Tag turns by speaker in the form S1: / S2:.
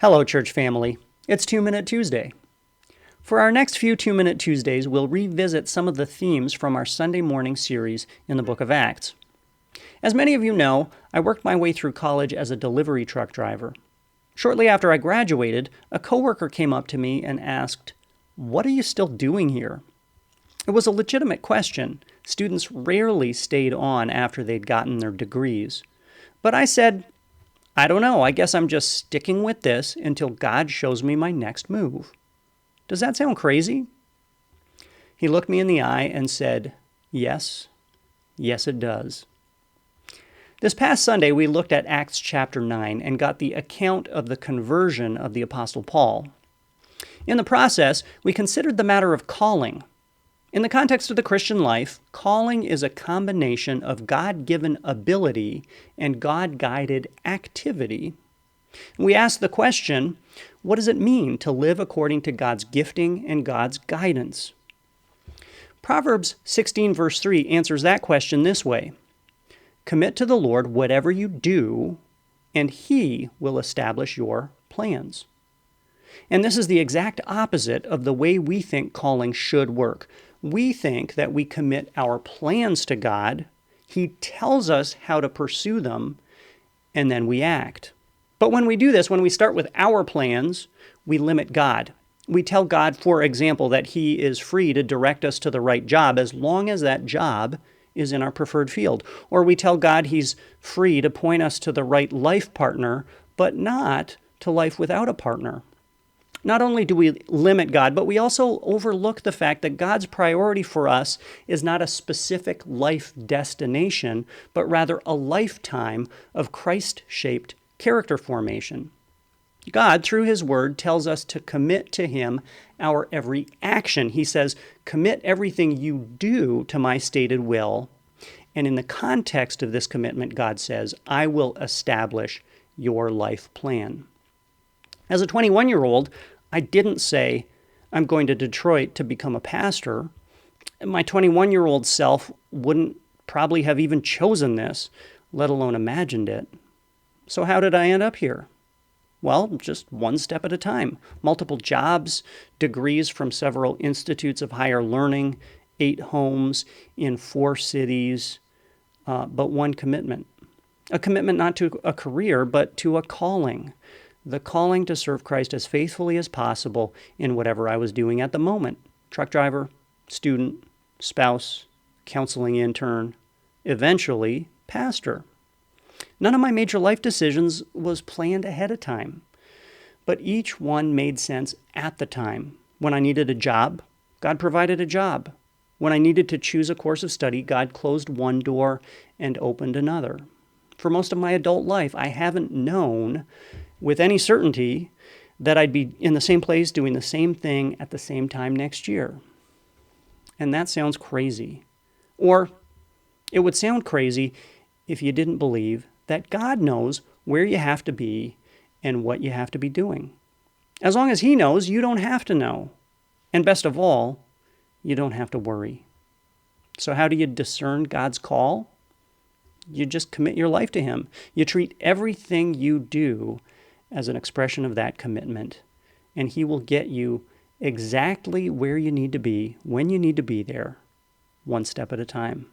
S1: Hello, church family. It's 2-Minute Tuesday. For our next few 2-Minute Tuesdays, we'll revisit some of the themes from our Sunday morning series in the book of Acts. As many of you know, I worked my way through college as a delivery truck driver. Shortly after I graduated, a coworker came up to me and asked, "What are you still doing here?" It was a legitimate question. Students rarely stayed on after they'd gotten their degrees. But I said, I don't know, I guess I'm just sticking with this until God shows me my next move. Does that sound crazy? He looked me in the eye and said, yes it does. This past Sunday, we looked at Acts chapter 9 and got the account of the conversion of the Apostle Paul. In the process, we considered the matter of calling. In the context of the Christian life, calling is a combination of God-given ability and God-guided activity. We asked the question, what does it mean to live according to God's gifting and God's guidance? Proverbs 16 verse 3 answers that question this way: commit to the Lord whatever you do, and He will establish your plans. And this is the exact opposite of the way we think calling should work. We think that we commit our plans to God, He tells us how to pursue them, and then we act. But when we do this, when we start with our plans, we limit God. We tell God, for example, that He is free to direct us to the right job as long as that job is in our preferred field. Or we tell God He's free to point us to the right life partner, but not to life without a partner. Not only do we limit God, but we also overlook the fact that God's priority for us is not a specific life destination, but rather a lifetime of Christ-shaped character formation. God, through His Word, tells us to commit to Him our every action. He says, commit everything you do to my stated will. And in the context of this commitment, God says, I will establish your life plan. As a 21-year-old, I didn't say, I'm going to Detroit to become a pastor. My 21-year-old self wouldn't probably have even chosen this, let alone imagined it. So how did I end up here? Well, just one step at a time. Multiple jobs, degrees from several institutes of higher learning, 8 homes in 4 cities, but one commitment. A commitment not to a career, but to a calling. The calling to serve Christ as faithfully as possible in whatever I was doing at the moment. Truck driver, student, spouse, counseling intern, eventually pastor. None of my major life decisions was planned ahead of time, but each one made sense at the time. When I needed a job, God provided a job. When I needed to choose a course of study, God closed one door and opened another. For most of my adult life, I haven't known with any certainty that I'd be in the same place doing the same thing at the same time next year. And that sounds crazy. Or it would sound crazy if you didn't believe that God knows where you have to be and what you have to be doing. As long as He knows, you don't have to know. And best of all, you don't have to worry. So how do you discern God's call? You just commit your life to Him. You treat everything you do as an expression of that commitment, and He will get you exactly where you need to be, when you need to be there, one step at a time.